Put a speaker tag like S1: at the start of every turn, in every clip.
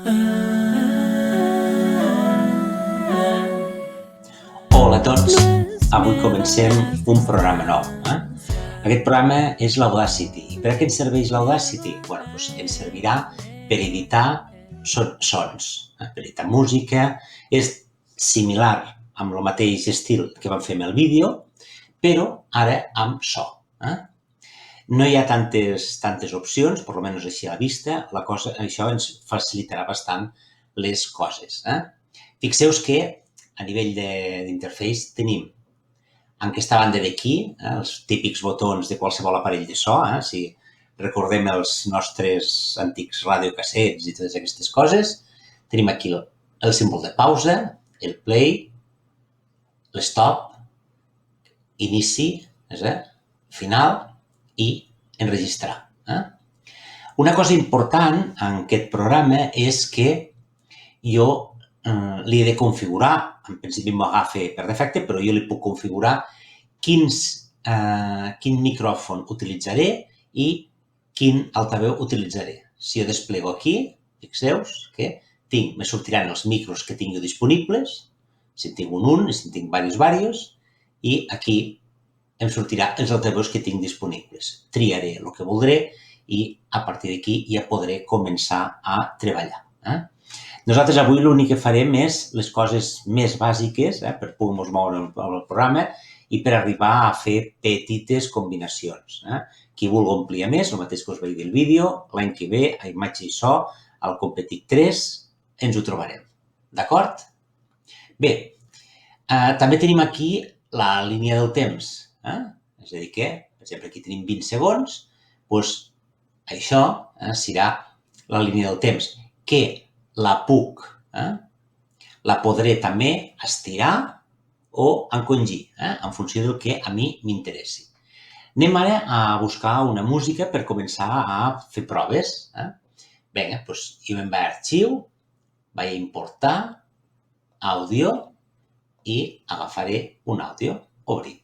S1: Hola a tots, avui comencem un programa nou. Aquest programa és l'Audacity. I per a què ens serveix l'Audacity? Ens servirà per editar sons, per editar música. És similar amb el mateix estil que vam fer amb el vídeo, però ara amb so. No hi ha tantes opcions, per almenys així a la vista. Això ens facilitarà bastant les coses. Fixeu-vos que a nivell d'interface tenim en aquesta banda d'aquí, els típics botons de qualsevol aparell de so, si recordem els nostres antics radiocassets i totes aquestes coses, tenim aquí el símbol de pausa, el play, l'stop, inici, final i enregistrar. Una cosa important en aquest programa és que jo li he de configurar, en principi m'ho agafa per defecte, però jo li puc configurar quin micròfon utilitzaré i quin altaveu utilitzaré. Si jo desplego aquí, fixeu-vos que me sortiran els micros que tinc disponibles, si en tinc un, si en tinc diversos, i aquí em sortirà els altaveus que tinc disponibles. Triaré el que voldré i a partir d'aquí ja podré començar a treballar. Nosaltres avui l'únic que farem és les coses més bàsiques per poder-nos moure amb el programa i per arribar a fer petites combinacions. Qui vulgui ampliar més, el mateix que us vaig dir al vídeo, l'any que ve, a Imatge i So, al Competit 3, ens ho trobarem. D'acord? Bé, també tenim aquí la línia del temps. És a dir que, per exemple, aquí tenim 20 segons, doncs això serà la línia del temps, que la podré també estirar o encongir, en funció del que a mi m'interessi. Anem ara a buscar una música per començar a fer proves. Vinga, doncs jo me'n vaig a arxiu, vaig a importar, àudio, i agafaré un àudio, obrir.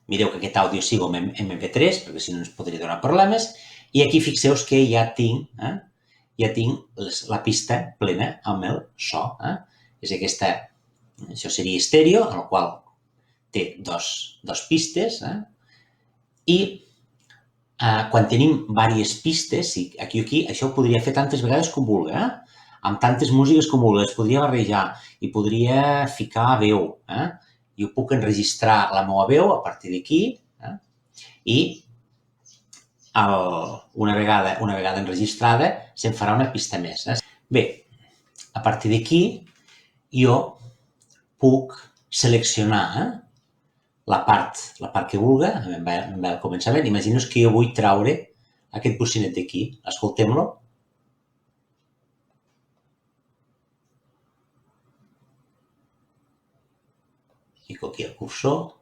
S1: Mireu que aquest àudio sigui en MP3, perquè si no ens podria donar problemes, i aquí fixeu-vos que ja tinc la pista plena amb el so. És aquesta, això seria estèreo, en el qual té dos pistes, i quan tenim diverses pistes, aquí o aquí, això ho podria fer tantes vegades com vulgui, amb tantes músiques com vulgui, les podria barrejar i podria ficar veu. Jo puc enregistrar la meva veu a partir d'aquí i una vegada enregistrada se'n farà una pista més. Bé, a partir d'aquí jo puc seleccionar la part que vulgui, al començament. Imagineu que jo vull traure aquest bocinet d'aquí. Escoltem-lo. Fico aquí el cursor.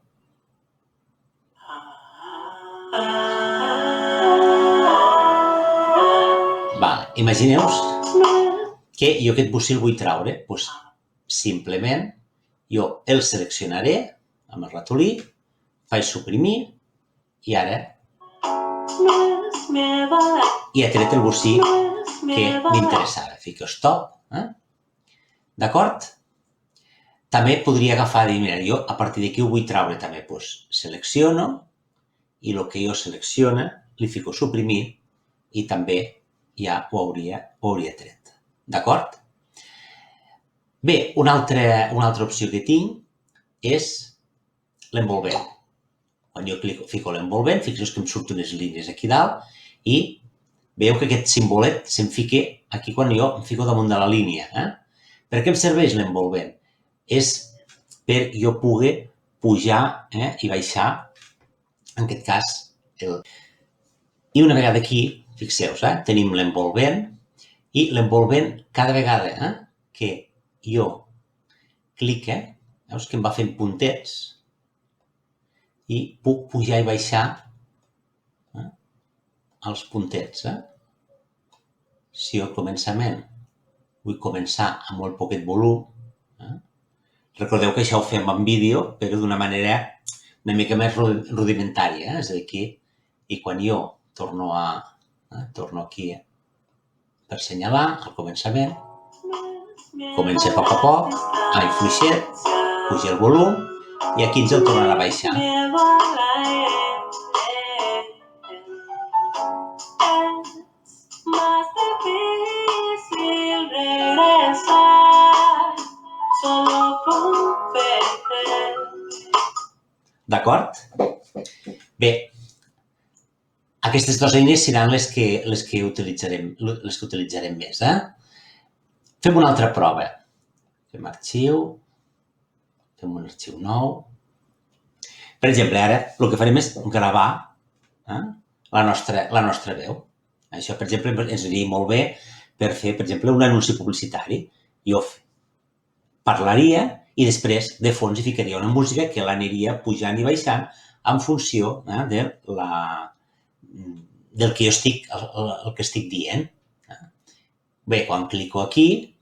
S1: Imagineu que jo aquest bocí el vull traure. Simplement jo el seleccionaré amb el ratolí, faig suprimir i ara i he tret el bocí que m'interessava. Fico stop. D'acord? També podria agafar i dir, mira, jo a partir d'aquí ho vull traure també. Selecciono i el que jo selecciona li fico suprimir i també ja ho hauria tret. D'acord? Bé, una altra opció que tinc és l'envolvent. Quan jo fico l'envolvent, fixeu que em surten unes línies aquí dalt i veieu que aquest simbolet se'm fica aquí quan jo em fico damunt de la línia. Per què em serveix l'envolvent? És per jo poder pujar i baixar, en aquest cas, I una vegada aquí, fixeu-vos, tenim l'envolvent i l'envolvent cada vegada que jo clique, veus que em va fent puntets i puc pujar i baixar els puntets. Si jo al començament vull començar amb molt poquet volum, recordeu que això ho fem en vídeo, però d'una manera una mica més rudimentària, és a dir, i quan jo torno aquí per assenyalar al començament. Comença a poc, ai, fluixet, puja el volum i aquí ens el tornarà a baixar. D'acord? Bé, aquestes dues eines seran les que utilitzarem més. Fem una altra prova. Fem arxiu, fem un arxiu nou. Per exemple, ara el que farem és gravar la nostra veu. Això, per exemple, ens aniria molt bé per fer, per exemple, un anunci publicitari. Jo parlaria i després de fons hi ficaria una música que l'aniria pujant i baixant en funció del que jo estic dient. Bé, quan clico aquí,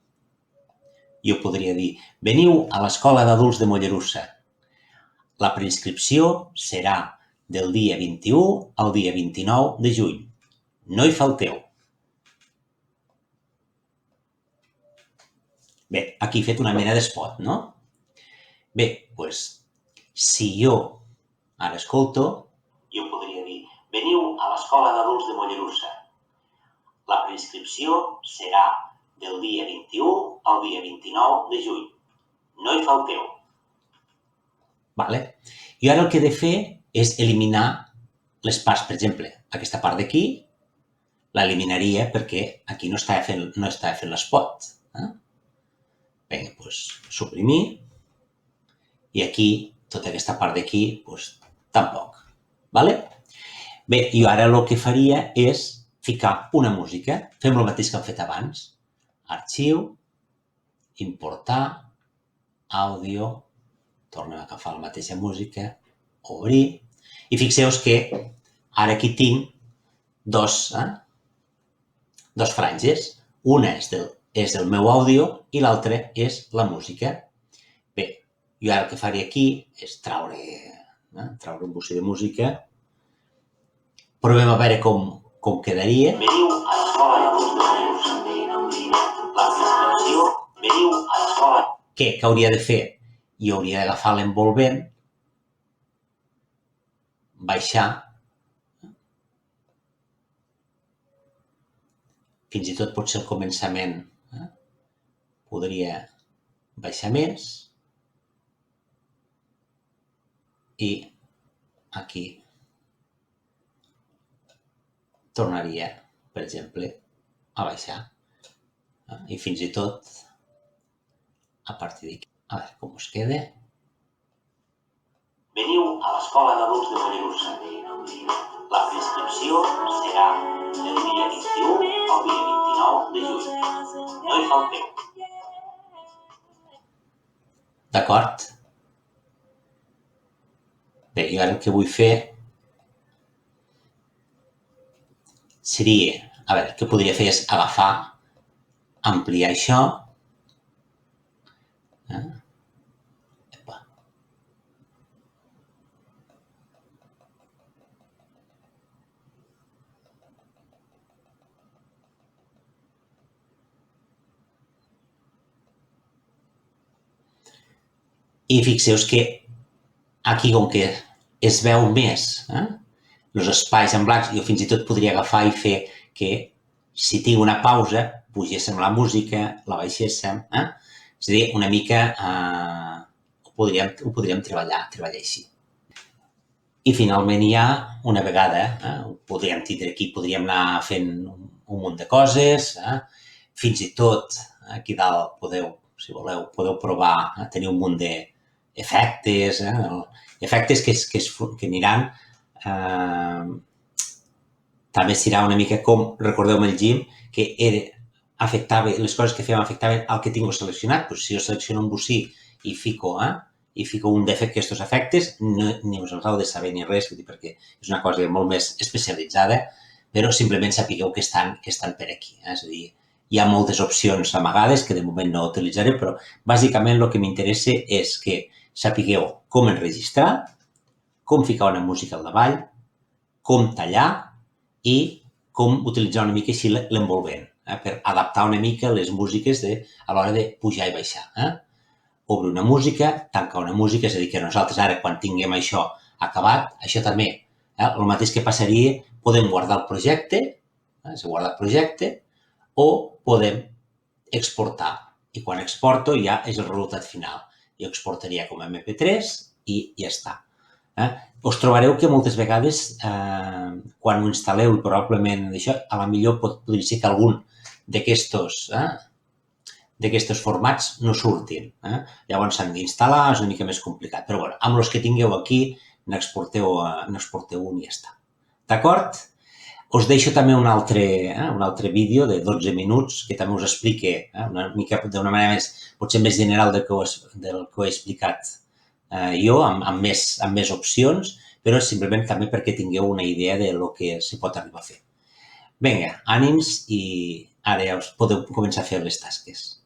S1: jo podria dir: veniu a l'escola d'adults de Mollerussa. La preinscripció serà del dia 21 al dia 29 de juny. No hi falteu. Bé, aquí he fet una mena d'espot, no? Bé, doncs, si jo ara escolto, jo podria dir: veniu a l'escola d'adults de Mollerussa. La preinscripció serà del dia 21 al dia 29 de juny. No hi falteu. Vale? I ara el que he de fer és eliminar les parts, per exemple, aquesta part d'aquí l'eliminaria perquè aquí no estava fent l'espot. Vinga, doncs suprimir. I aquí, tota aquesta part d'aquí, doncs tampoc. Vale? Bé, jo ara el que faria és ficar una música. Fem el mateix que hem fet abans. Arxiu, importar, àudio, tornem a agafar la mateixa música, obrir, i fixeu-vos que ara aquí tinc dos franges. Una és el meu àudio i l'altra és la música. Bé, jo ara el que faré aquí és treure un bocí de música. Provem a veure com quedaria. Veniu a l'escola d'adults de Mollerussa. La preinscripció, veniu a l'escola. Què hauria de fer? Jo hauria d'agafar l'envolvent, baixar, fins i tot potser al començament podria baixar més i aquí tornaria, per exemple, a baixar i fins i tot a partir d'aquí. A veure com us queda. Veniu a l'escola d'adults de Mollerussa. La preinscripció serà del dia 21 al dia 29 de juny. No hi falteu. D'acord? Bé, jo ara el que vull fer seria, a veure, el que podria fer és agafar, ampliar això, i fixeu-vos que aquí, com que es veu més, els espais en blancs, jo fins i tot podria agafar i fer que si tinc una pausa, pugéssim la música, la baixéssim, és a dir, una mica ho podríem treballar així. I finalment ja, una vegada, ho podríem tindre aquí, podríem anar fent un munt de coses, fins i tot aquí dalt si voleu, podeu provar a tenir un munt d'efectes, efectes que aniran, també serà una mica com, recordeu-me el Jim, que afectava, les coses que fèiem afectaven al que tinc seleccionat. Doncs si jo selecciono un bocí i fico un d'aquests efectes, ni us els heu de saber ni res, perquè és una cosa molt més especialitzada, però simplement sapigueu que estan per aquí. És a dir, hi ha moltes opcions amagades que de moment no utilitzaré, però bàsicament el que m'interessa és que sapigueu com enregistrar, com ficar una música al davall, com tallar i com utilitzar una mica així l'envolvent. per adaptar una mica les músiques a l'hora de pujar i baixar. Obre una música, tanca una música, és a dir, que nosaltres ara, quan tinguem això acabat, això també. El mateix que passaria, podem guardar el projecte, és guardar el projecte, o podem exportar. I quan exporto ja és el resultat final. Jo exportaria com a MP3 i ja està. Us trobareu que moltes vegades, quan ho instal·leu, i probablement això, a la millor podria ser que algun d'aquests formats no surtin. Llavors s'han d'instal·lar, és una mica més complicat. Però bueno, amb els que tingueu aquí, n'exporteu un i ja està. D'acord? Us deixo també un altre vídeo de 12 minuts que també us explica una mica d'una manera potser més general del que ho he explicat jo, amb més opcions, però simplement també perquè tingueu una idea de lo que s'hi pot arribar a fer. Vinga, ànims i ara ja us podeu començar a fer les tasques.